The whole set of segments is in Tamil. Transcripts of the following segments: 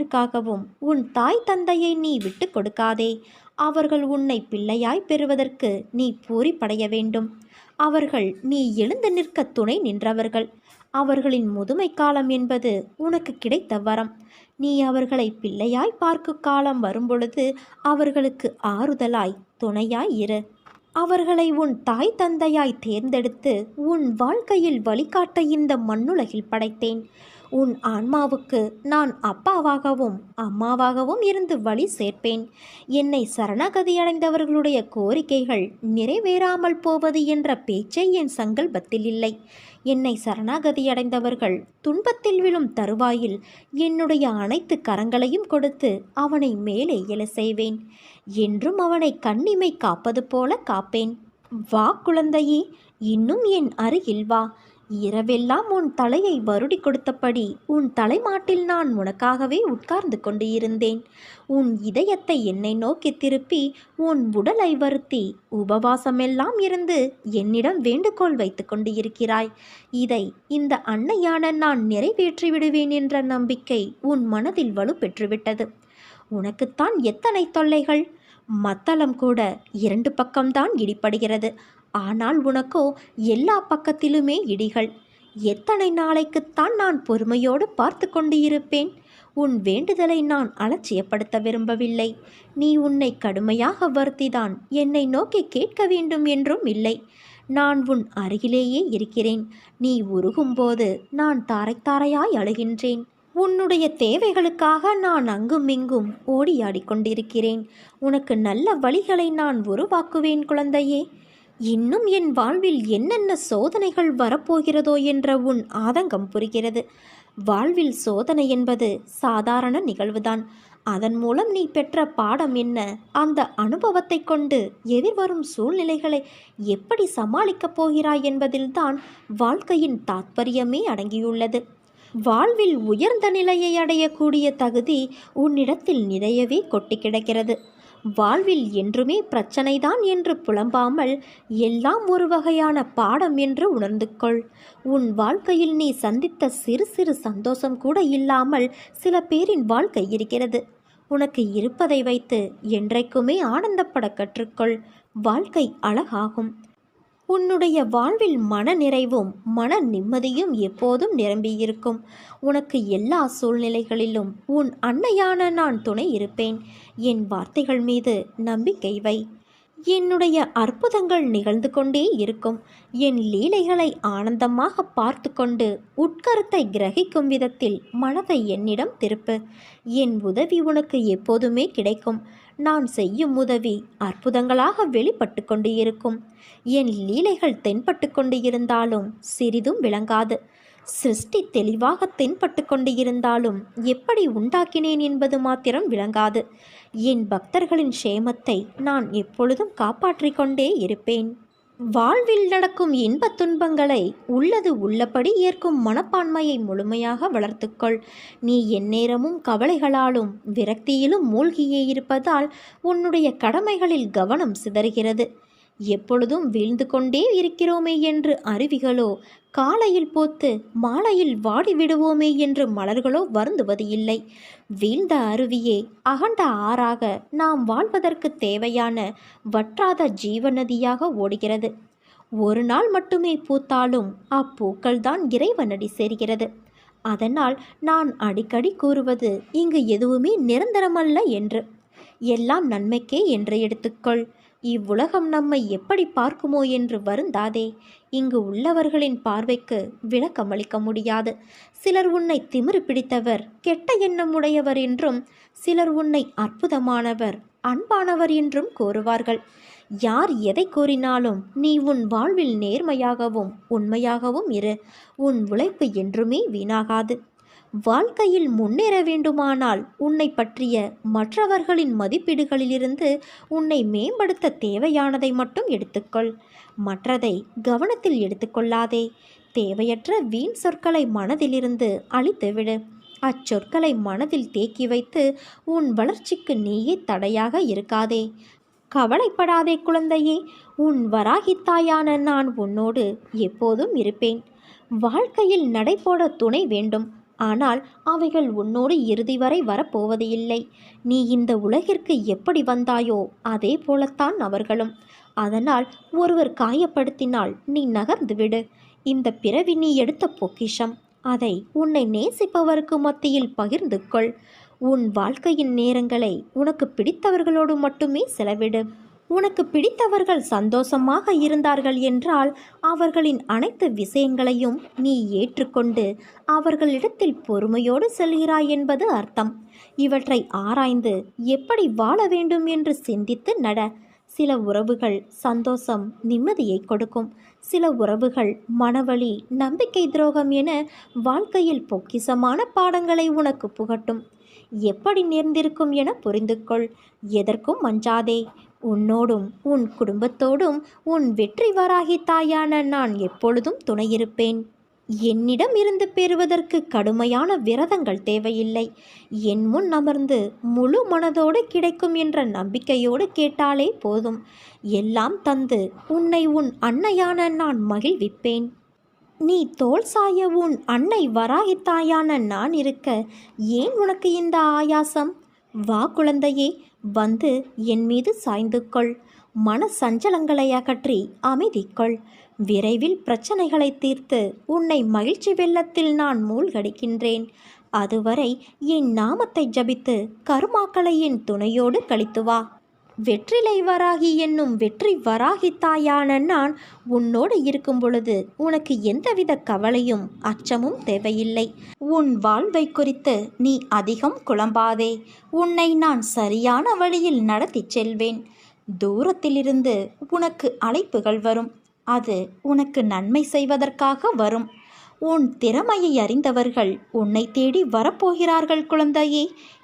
யாருக்காகவும் உன் தாய் தந்தையை நீ விட்டு கொடுக்காதே. அவர்கள் உன்னை பிள்ளையாய் பெறுவதற்கு நீ பூரிப்படைய வேண்டும். அவர்கள் நீ எழுந்து நிற்க துணை நின்றவர்கள். அவர்களின் முதுமை காலம் என்பது உனக்கு கிடைத்த வரம். நீ அவர்களை பிள்ளையாய் பார்க்கும் காலம் வரும்பொழுது அவர்களுக்கு ஆறுதலாய் துணையாய் இரு. அவர்களை உன் தாய் தந்தையாய் தேர்ந்தெடுத்து உன் வாழ்க்கையில் வழிகாட்ட இந்த மண்ணுலகில் படைத்தேன். உன் ஆன்மாவுக்கு நான் அப்பாவாகவும் அம்மாவாகவும் இருந்து வழி சேர்ப்பேன். என்னை சரணாகதியடைந்தவர்களுடைய கோரிக்கைகள் நிறைவேறாமல் போவது என்ற பேச்சை என் சங்கல்பத்தில் இல்லை. என்னை சரணாகதியடைந்தவர்கள் துன்பத்தில் விழும் தருவாயில் என்னுடைய அனைத்து கரங்களையும் கொடுத்து அவனை மேலே எழ செய்வேன். என்றும் அவனை கண்ணிமை காப்பது போல காப்பேன். வா குழந்தையே, இன்னும் என் அருகில் வா. இரவெல்லாம் உன் தலையை வருடி கொடுத்தபடி உன் தலைமாட்டில் நான் உனக்காகவே உட்கார்ந்து கொண்டு இருந்தேன். உன் இதயத்தை என்னை நோக்கி திருப்பி உன் உடலை வருத்தி உபவாசமெல்லாம் இருந்து என்னிடம் வேண்டுகோள் வைத்து கொண்டு இருக்கிறாய். இதை இந்த அன்னையான நான் நிறைவேற்றி விடுவேன் என்ற நம்பிக்கை உன் மனதில் வலு பெற்றுவிட்டது. உனக்குத்தான் எத்தனை தொல்லைகள்! மத்தளம் கூட 2 பக்கம்தான் இடிப்படுகிறது. ஆனால் உனக்கோ எல்லா பக்கத்திலுமே இடிகள். எத்தனை நாளைக்குத்தான் நான் பொறுமையோடு பார்த்து கொண்டு இருப்பேன்? உன் வேண்டுதலை நான் அலட்சியப்படுத்த விரும்பவில்லை. நீ உன்னை கடுமையாக வருத்திதான் என்னை நோக்கி கேட்க வேண்டும் என்றும் இல்லை. நான் உன் அருகிலேயே இருக்கிறேன். நீ உருகும்போது நான் தாரை தாரையாய் அழுகின்றேன். உன்னுடைய தேவைகளுக்காக நான் அங்கும் இங்கும் ஓடியாடி கொண்டிருக்கிறேன். உனக்கு நல்ல வழிகளை நான் உருவாக்குவேன் குழந்தையே. இன்னும் என் வாழ்வில் என்னென்ன சோதனைகள் வரப்போகிறதோ என்ற உன் ஆதங்கம் புரிகிறது. வாழ்வில் சோதனை என்பது சாதாரண நிகழ்வுதான். அதன் மூலம் நீ பெற்ற பாடம் என்ன? அந்த அனுபவத்தை கொண்டு எதிர்வரும் சூழ்நிலைகளை எப்படி சமாளிக்கப் போகிறாய் என்பதில்தான் வாழ்க்கையின் தாத்பரியமே அடங்கியுள்ளது. வாழ்வில் உயர்ந்த நிலையை அடையக்கூடிய தகுதி உன்னிடத்தில் நிறையவே கொட்டி கிடக்கிறது. வாழ்வில் என்றுமே பிரச்சனைதான் என்று புலம்பாமல் எல்லாம் ஒரு வகையான பாடம் என்று உணர்ந்து கொள். உன் வாழ்க்கையில் நீ சந்தித்த சிறு சிறு சந்தோஷம் கூட இல்லாமல் சில பேரின் வாழ்க்கை இருக்கிறது. உனக்கு இருப்பதை வைத்து என்றைக்குமே ஆனந்தப்பட கற்றுக்கொள். வாழ்க்கை அழகாகும். உன்னுடைய வாழ்வில் மன நிறைவும் மன நிம்மதியும் எப்போதும் நிரம்பியிருக்கும். உனக்கு எல்லா சூழ்நிலைகளிலும் உன் அன்னையான நான் துணை இருப்பேன். என் வார்த்தைகள் மீது நம்பிக்கை வை. என்னுடைய அற்புதங்கள் நிகழ்ந்து கொண்டே இருக்கும். என் லீலைகளை ஆனந்தமாக பார்த்து கொண்டு உட்கருத்தை கிரகிக்கும் விதத்தில் மனதை என்னிடம் திருப்பு. என் உதவி உனக்கு எப்போதுமே கிடைக்கும். நான் செய்யும் உதவி அற்புதங்களாக வெளிப்பட்டு கொண்டு இருக்கும். என் லீலைகள் தென்பட்டு கொண்டு இருந்தாலும் சிறிதும் விளங்காது. சிருஷ்டி தெளிவாக தென்பட்டு கொண்டு இருந்தாலும் எப்படி உண்டாக்கினேன் என்பது மாத்திரம் விளங்காது. என் பக்தர்களின் க்ஷேமத்தை நான் எப்பொழுதும் காப்பாற்றிக் கொண்டே இருப்பேன். வாழ்வில் நடக்கும் இன்பத் துன்பங்களை உள்ளது உள்ளபடி ஏற்கும் மனப்பான்மையை முழுமையாக வளர்த்துக்கொள். நீ எந்நேரமும் கவலைகளாலும் விரக்தியிலும் மூழ்கியே இருப்பதால் உன்னுடைய கடமைகளில் கவனம் சிதறுகிறது. எப்பொழுதும் வீழ்ந்து கொண்டே இருக்கிறோமே என்று அருவிகளோ, காலையில் போத்து மாலையில் வாடி விடுவோமே என்று மலர்களோ வருந்துவது இல்லை. வீழ்ந்த அருவியே அகண்ட ஆறாக நாம் வாழ்வதற்கு தேவையான வற்றாத ஜீவநதியாக ஓடுகிறது. ஒரு நாள் மட்டுமே பூத்தாலும் அப்பூக்கள்தான் இறைவனடி சேர்கிறது. அதனால் நான் அடிக்கடி கூறுவது இங்கு எதுவுமே நிரந்தரமல்ல என்று. எல்லாம் நன்மைக்கே என்று எடுத்துக்கொள். இவ்வுலகம் நம்மை எப்படி பார்க்குமோ என்று வருந்தாதே. இங்கு உள்ளவர்களின் பார்வைக்கு விளக்கமளிக்க முடியாது. சிலர் உன்னை திமிரு பிடித்தவர், கெட்ட எண்ணம் உடையவர் என்றும், சிலர் உன்னை அற்புதமானவர், அன்பானவர் என்றும் கூறுவார்கள். யார் எதை கூறினாலும் நீ உன் வாழ்வில் நேர்மையாகவும் உண்மையாகவும் இரு. உன் உழைப்பு என்றுமே வீணாகாது. வாழ்க்கையில் முன்னேற வேண்டுமானால் உன்னை பற்றிய மற்றவர்களின் மதிப்பீடுகளிலிருந்து உன்னை மேம்படுத்த தேவையானதை மட்டும் எடுத்துக்கொள். மற்றதை கவனத்தில் எடுத்துக்கொள்ளாதே. தேவையற்ற வீண் சொற்களை மனதிலிருந்து அழித்துவிடு. அச்சொற்களை மனதில் தேக்கி வைத்து உன் வளர்ச்சிக்கு நீயே தடையாக இருக்காதே. கவலைப்படாதே குழந்தையே. உன் வராகித்தாயான நான் உன்னோடு எப்போதும் இருப்பேன். வாழ்க்கையில் நடைபோட துணை வேண்டும். ஆனால் அவைகள் உன்னோடு இறுதி வரை வரப்போவது இல்லை. நீ இந்த உலகிற்கு எப்படி வந்தாயோ அதே போலத்தான் அவர்களும். அதனால் ஒருவர் காயப்படுத்தினால் நீ நகர்ந்து விடு. இந்த பிறவி நீ எடுத்த பொக்கிஷம். அதை உன்னை நேசிப்பவருக்கு மத்தியில் பகிர்ந்து கொள். உன் வாழ்க்கையின் நேரங்களை உனக்கு பிடித்தவர்களோடு மட்டுமே செலவிடு. உனக்கு பிடித்தவர்கள் சந்தோஷமாக இருந்தார்கள் என்றால் அவர்களின் அனைத்து விஷயங்களையும் நீ ஏற்றுக்கொண்டு அவர்களிடத்தில் பொறுமையோடு செல்கிறாய் என்பது அர்த்தம். இவற்றை ஆராய்ந்து எப்படி வாழ வேண்டும் என்று சிந்தித்து நட. சில உறவுகள் சந்தோஷம், நிம்மதியை கொடுக்கும். சில உறவுகள் மனவலி, நம்பிக்கை துரோகம் என வாழ்க்கையில் பொக்கிசமான பாடங்களை உனக்கு புகட்டும். எப்படி நேர்ந்திருக்கும் என புரிந்து கொள். எதற்கும் அஞ்சாதே. உன்னோடும் உன் குடும்பத்தோடும் உன் வெற்றி வராகி தாயான நான் எப்பொழுதும் துணையிருப்பேன். என்னிடம் இருந்து பெறுவதற்கு கடுமையான விரதங்கள் தேவையில்லை. என் முன் அமர்ந்து முழு மனதோடு கிடைக்கும் என்ற நம்பிக்கையோடு கேட்டாலே போதும். எல்லாம் தந்து உன்னை உன் அன்னையான நான் மகிழ்விப்பேன். நீ தோள் சாய உன் அன்னை வராகி தாயான நான் இருக்க ஏன் உனக்கு இந்த ஆயாசம்? வா குழந்தையே, வந்து என் மீது சாய்ந்து கொள். மன சஞ்சலங்களை அகற்றி அமைதி கொள். விரைவில் பிரச்சனைகளை தீர்த்து உன்னை மகிழ்ச்சி வெள்ளத்தில் நான் மூழ்கடிக்கின்றேன். அதுவரை என் நாமத்தை ஜபித்து கருமாக்களை என் துணையோடு கழித்து வா. வெற்றிலை வராகி என்னும் வெற்றி வராகி தாயான நான் உன்னோடு இருக்கும் பொழுது உனக்கு எந்தவித கவலையும் அச்சமும் தேவையில்லை. உன் வாழ்வை குறித்து நீ அதிகம் குழம்பாதே. உன்னை நான் சரியான வழியில் நடத்தி செல்வேன். தூரத்திலிருந்து உனக்கு அழைப்புகள் வரும். அது உனக்கு நன்மை செய்வதற்காக வரும். உன் திறமையை அறிந்தவர்கள் உன்னை தேடி வரப்போகிறார்கள் குழந்தையே.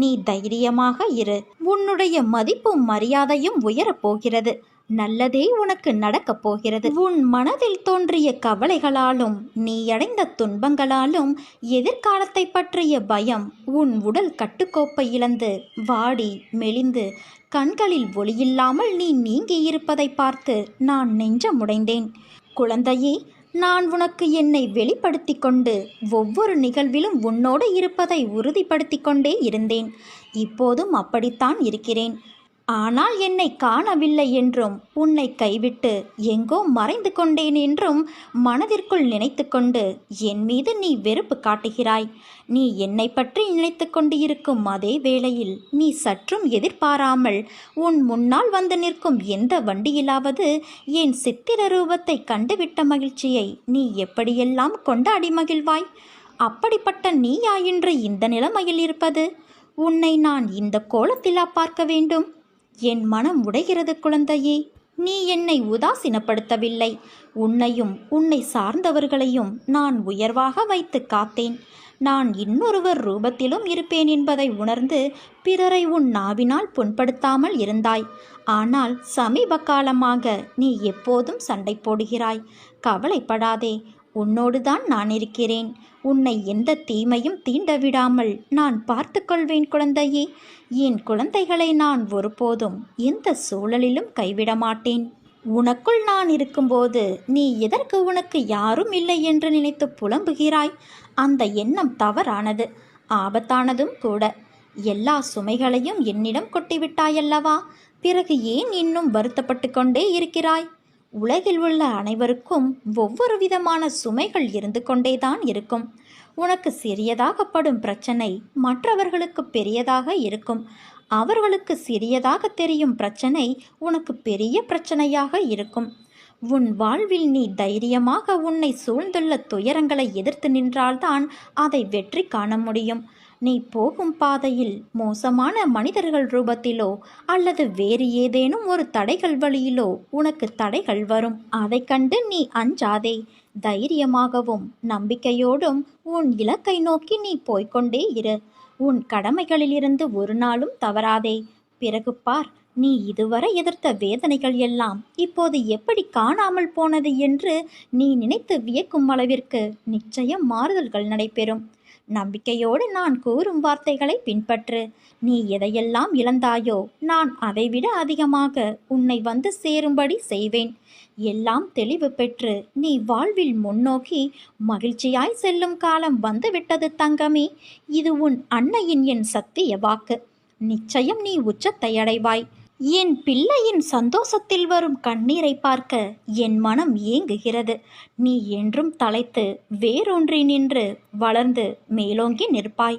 நீ தைரியமாக இரு. உன்னுடைய மதிப்பும் மரியாதையும் உயரப்போகிறது. நல்லதே உனக்கு நடக்கப் போகிறது. உன் மனதில் தோன்றிய கவலைகளாலும் நீ அடைந்த துன்பங்களாலும் எதிர்காலத்தை பற்றிய பயம் உன் உடல் கட்டுக்கோப்பை இழந்து வாடி மெலிந்து கண்களில் ஒளியில்லாமல் நீ நீங்கியிருப்பதை பார்த்து நான் நெஞ்சமுடைந்தேன். குழந்தையே, நான் உனக்கு என்னை வெளிப்படுத்தி கொண்டு ஒவ்வொரு நிகழ்விலும் உன்னோடு இருப்பதை உறுதிப்படுத்தி கொண்டே இருந்தேன். இப்போதும் அப்படித்தான் இருக்கிறேன். ஆனால் என்னை காணவில்லை என்றும் உன்னை கைவிட்டு எங்கோ மறைந்து கொண்டேன் என்றும் மனதிற்குள் நினைத்து கொண்டு என் மீது நீ வெறுப்பு காட்டுகிறாய். நீ என்னை பற்றி நினைத்து கொண்டு இருக்கும் அதே வேளையில் நீ சற்றும் எதிர்பாராமல் உன் முன்னால் வந்து நிற்கும் எந்த வண்டியிலாவது என் சித்திர ரூபத்தை கண்டுவிட்ட மகிழ்ச்சியை நீ எப்படியெல்லாம் கொண்டாடி மகிழ்வாய்? அப்படிப்பட்ட நீயா இன்று இந்த நிலைமையில் இருப்பது? உன்னை நான் இந்த கோலத்திலா பார்க்க வேண்டும்? என் மனம் உடைகிறது குழந்தையே. நீ என்னை உதாசீனப்படுத்தவில்லை. உன்னையும் உன்னை சார்ந்தவர்களையும் நான் உயர்வாக வைத்து காத்தேன். நான் இன்னொருவர் ரூபத்திலும் இருப்பேன் என்பதை உணர்ந்து பிறரை உன் நாவினால் புண்படுத்தாமல் இருந்தாய். ஆனால் சமீப காலமாக நீ எப்போதும் சண்டை போடுகிறாய். கவலைப்படாதே, உன்னோடுதான் நான் இருக்கிறேன். உன்னை எந்த தீமையும் தீண்ட விடாமல் நான் பார்த்து கொள்வேன் குழந்தையே. என் குழந்தைகளை நான் ஒருபோதும் எந்த சூழலிலும் கைவிட மாட்டேன். உனக்குள் நான் இருக்கும்போது நீ எதற்கு உனக்கு யாரும் இல்லை என்று நினைத்து புலம்புகிறாய்? அந்த எண்ணம் தவறானது, ஆபத்தானதும் கூட. எல்லா சுமைகளையும் என்னிடம் கொட்டிவிட்டாயல்லவா? பிறகு ஏன் இன்னும் வருத்தப்பட்டு கொண்டே இருக்கிறாய்? உலகில் உள்ள அனைவருக்கும் ஒவ்வொரு விதமான சுமைகள் இருந்து கொண்டேதான் இருக்கும். உனக்கு சிறியதாகப்படும் பிரச்சனை மற்றவர்களுக்கு பெரியதாக இருக்கும். அவர்களுக்கு சிறியதாக தெரியும் பிரச்சனை உனக்கு பெரிய பிரச்சனையாக இருக்கும். உன் வாழ்வில் நீ தைரியமாக உன்னை சூழ்ந்துள்ள துயரங்களை எதிர்த்து நின்றால்தான் அதை வெற்றி காண முடியும். நீ போகும் பாதையில் மோசமான மனிதர்கள் ரூபத்திலோ அல்லது வேறு ஏதேனும் ஒரு தடைகள் வழியிலோ உனக்கு தடைகள் வரும். அதை கண்டு நீ அஞ்சாதே. தைரியமாகவும் நம்பிக்கையோடும் உன் இலக்கை நோக்கி நீ போய்கொண்டே இரு. உன் கடமைகளிலிருந்து ஒரு நாளும் தவறாதே. பிறகு பார், நீ இதுவரை எதிர்த்த வேதனைகள் எல்லாம் இப்போது எப்படி காணாமல் போனது என்று நீ நினைத்து வியக்கும் அளவிற்கு நிச்சயம் மாறுதல்கள் நடைபெறும். நம்பிக்கையோடு நான் கூறும் வார்த்தைகளை பின்பற்று. நீ எதையெல்லாம் இழந்தாயோ நான் அதைவிட அதிகமாக உன்னை வந்து சேரும்படி செய்வேன். எல்லாம் தெளிவு பெற்று நீ வாழ்வில் முன்னோக்கி மகிழ்ச்சியாய் செல்லும் காலம் வந்துவிட்டது தங்கமே. இது உன் அன்னையின் என் சத்திய வாக்கு. நிச்சயம் நீ உச்சத்தை அடைவாய். என் பிள்ளையின் சந்தோஷத்தில் வரும் கண்ணீரை பார்க்க என் மனம் ஏங்குகிறது. நீ என்றும் தலைத்து வேரூன்றி நின்று வளர்ந்து மேலோங்கி நிற்பாய்.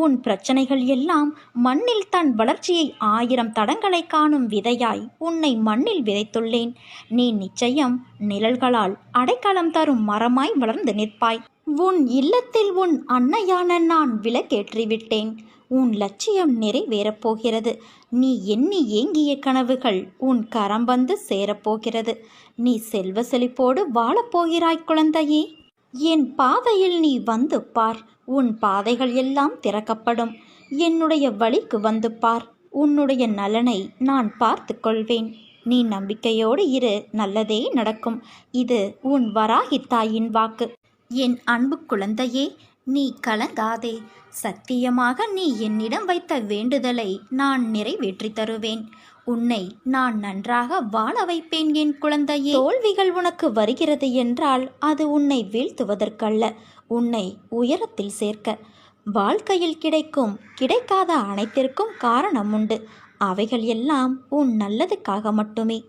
உன் பிரச்சனைகள் எல்லாம் மண்ணில் தன் வளர்ச்சியை 1000 தடங்களை காணும் விதையாய் உன்னை மண்ணில் விதைத்துள்ளேன். நீ நிச்சயம் நிழல்களால் அடைக்கலம் தரும் மரமாய் வளர்ந்து நிற்பாய். உன் இல்லத்தில் உன் அன்னையான நான் விளக்கேற்றிவிட்டேன். உன் லட்சியம் நிறைவேறப் போகிறது. நீ எண்ணி ஏங்கிய கனவுகள் உன் கரம் வந்து சேரப்போகிறது. நீ செல்வ செழிப்போடு வாழப்போகிறாய் குழந்தையே. என் பாதையில் நீ வந்து பார். உன் பாதைகள் எல்லாம் திறக்கப்படும். என்னுடைய வழிக்கு வந்து பார். உன்னுடைய நலனை நான் பார்த்து கொள்வேன். நீ நம்பிக்கையோடு இரு, நல்லதே நடக்கும். இது உன் வராகி தாயின் வாக்கு. என் அன்பு குழந்தையே, நீ கலங்காதே. சத்தியமாக நீ என்னிடம் வைத்த வேண்டுதலை நான் நிறைவேற்றி தருவேன். உன்னை நான் நன்றாக வாழ வைப்பேன் என் குழந்தையே. தோல்விகள் உனக்கு வருகிறது என்றால் அது உன்னை வீழ்த்துவதற்கல்ல, உன்னை உயரத்தில் சேர்க்க. வாழ்க்கையில் கிடைக்காத அனைத்திற்கும் காரணம் உண்டு. அவைகள் எல்லாம் உன் நல்லதுக்காக மட்டுமே.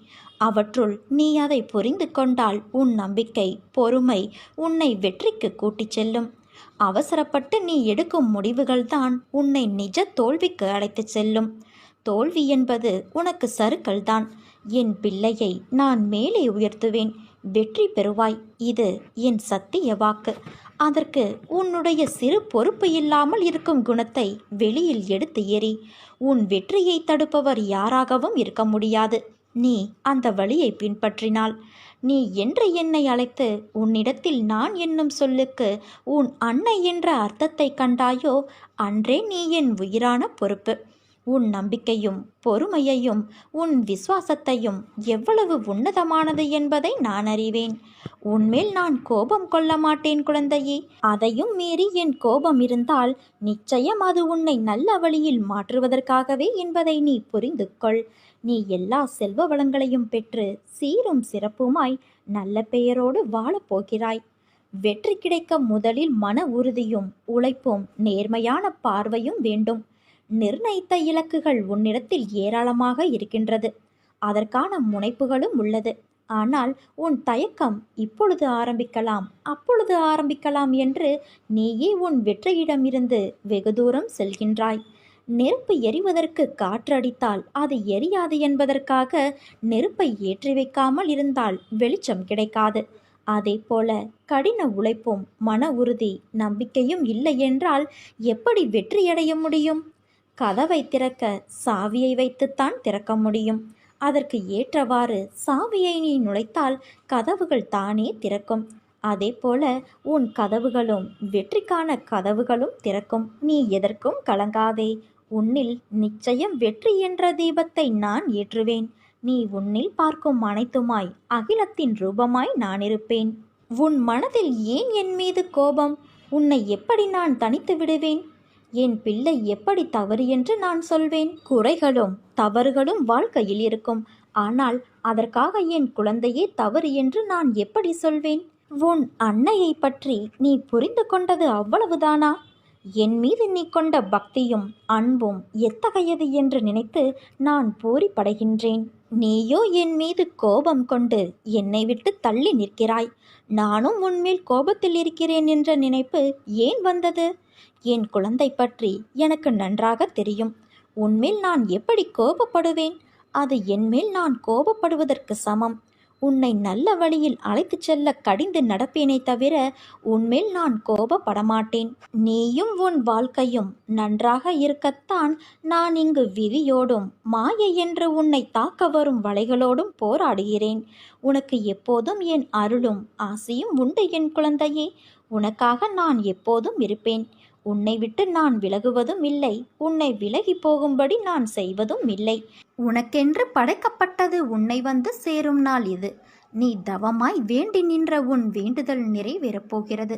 அவற்றுள் நீ அதை புரிந்து கொண்டால் உன் நம்பிக்கை, பொறுமை உன்னை வெற்றிக்கு கூட்டிச் செல்லும். அவசரப்பட்டு நீ எடுக்கும் முடிவுகள்தான் உன்னை நிஜ தோல்விக்கு அழைத்துச் செல்லும். தோல்வி என்பது உனக்கு சறுக்கல்தான். என் பிள்ளையை நான் மேலே உயர்த்துவேன். வெற்றி பெறுவாய். இது என் சத்திய வாக்கு. அதற்கு உன்னுடைய சிறு பொறுப்பு இல்லாமல் இருக்கும் குணத்தை வெளியில் எடுத்து எறி. உன் வெற்றியை தடுப்பவர் யாராகவும் இருக்க முடியாது. நீ அந்த வழியை பின்பற்றினாள். நீ என்று என்னை அழைத்து உன்னிடத்தில் நான் என்னும் சொல்லுக்கு உன் அன்னை என்ற அர்த்தத்தை கண்டாயோ, அன்றே நீ என் உயிரான பொறுப்பு. உன் நம்பிக்கையும் பொறுமையையும் உன் விசுவாசத்தையும் எவ்வளவு உன்னதமானது என்பதை நான் அறிவேன். உன்மேல் நான் கோபம் கொள்ள மாட்டேன் குழந்தையே. அதையும் மீறி என் கோபம் இருந்தால் நிச்சயம் அது உன்னை நல்ல வழியில் மாற்றுவதற்காகவே என்பதை நீ புரிந்து கொள். நீ எல்லா செல்வ வளங்களையும் பெற்று சீரும் சிறப்புமாய் நல்ல பெயரோடு வாழப்போகிறாய். வெற்றி கிடைக்க முதலில் மன உறுதியும் உழைப்பும் நேர்மையான பார்வையும் வேண்டும். நிர்ணயித்த இலக்குகள் உன்னிடத்தில் ஏராளமாக இருக்கின்றது. அதற்கான முனைப்புகளும் உள்ளது. ஆனால் உன் தயக்கம் இப்பொழுது ஆரம்பிக்கலாம், அப்பொழுது ஆரம்பிக்கலாம் என்று நீயே உன் வெற்றியிடமிருந்து வெகு தூரம் செல்கின்றாய். நெருப்பு எரிவதற்கு காற்றடித்தால் அது எரியாது என்பதற்காக நெருப்பை ஏற்றி வைக்காமல் இருந்தால் வெளிச்சம் கிடைக்காது. அதே போல கடின உழைப்பும் மன உறுதி நம்பிக்கையும் இல்லை என்றால் எப்படி வெற்றியடைய முடியும்? கதவை திறக்க சாவியை வைத்துத்தான் திறக்க முடியும். அதற்கு ஏற்றவாறு சாவியை நீ நுழைத்தால் கதவுகள் தானே திறக்கும். அதே போல உன் கதவுகளும் வெற்றிக்கான கதவுகளும் திறக்கும். நீ எதற்கும் கலங்காதே. உன்னில் நிச்சயம் வெற்றி என்ற தீபத்தை நான் ஏற்றுவேன். நீ உன்னில் பார்க்கும் அனைத்துமாய் அகிலத்தின் ரூபமாய் நான் இருப்பேன். உன் மனதில் ஏன் என் மீது கோபம்? உன்னை எப்படி நான் தனித்து விடுவேன்? என் பிள்ளை எப்படி தவறு என்று நான் சொல்வேன்? குறைகளும் தவறுகளும் வாழ்க்கையில் இருக்கும். ஆனால் அதற்காக என் குழந்தையே தவறு என்று நான் எப்படி சொல்வேன்? உன் அன்னையை பற்றி நீ புரிந்து கொண்டது அவ்வளவுதானா? என் மீது நீ கொண்ட பக்தியும் அன்பும் எத்தகையது என்று நினைத்து நான் பூரிப்படைகின்றேன். நீயோ என் மீது கோபம் கொண்டு என்னை விட்டு தள்ளி நிற்கிறாய். நானும் உன்மேல் கோபத்தில் இருக்கிறேன் என்ற நினைப்பு ஏன் வந்தது? என் குழந்தை பற்றி எனக்கு நன்றாக தெரியும். உன்மேல் நான் எப்படி கோபப்படுவேன்? அது என்மேல் நான் கோபப்படுவதற்கு சமம். உன்னை நல்ல வழியில் அழைத்துச் செல்ல கடிந்து நடப்பேனே தவிர உன்மேல் நான் கோபப்படமாட்டேன். நீயும் உன் வாழ்க்கையும் நன்றாக இருக்கத்தான் நான் இங்கு விதியோடும் மாயை என்று உன்னை தாக்க வரும் வலைகளோடும் போராடுகிறேன். உனக்கு எப்போதும் என் அருளும் ஆசையும் உண்டு என் குழந்தையே. உனக்காக நான் எப்போதும் இருப்பேன். உன்னை விட்டு நான் விலகுவதும் இல்லை. உன்னை விலகி போகும்படி நான் செய்வதும் இல்லை. உனக்கென்று படைக்கப்பட்டது உன்னை வந்து சேரும் நாள் இது. நீ தவமாய் வேண்டி நின்ற உன் வேண்டுதல் நிறைவேறப் போகிறது.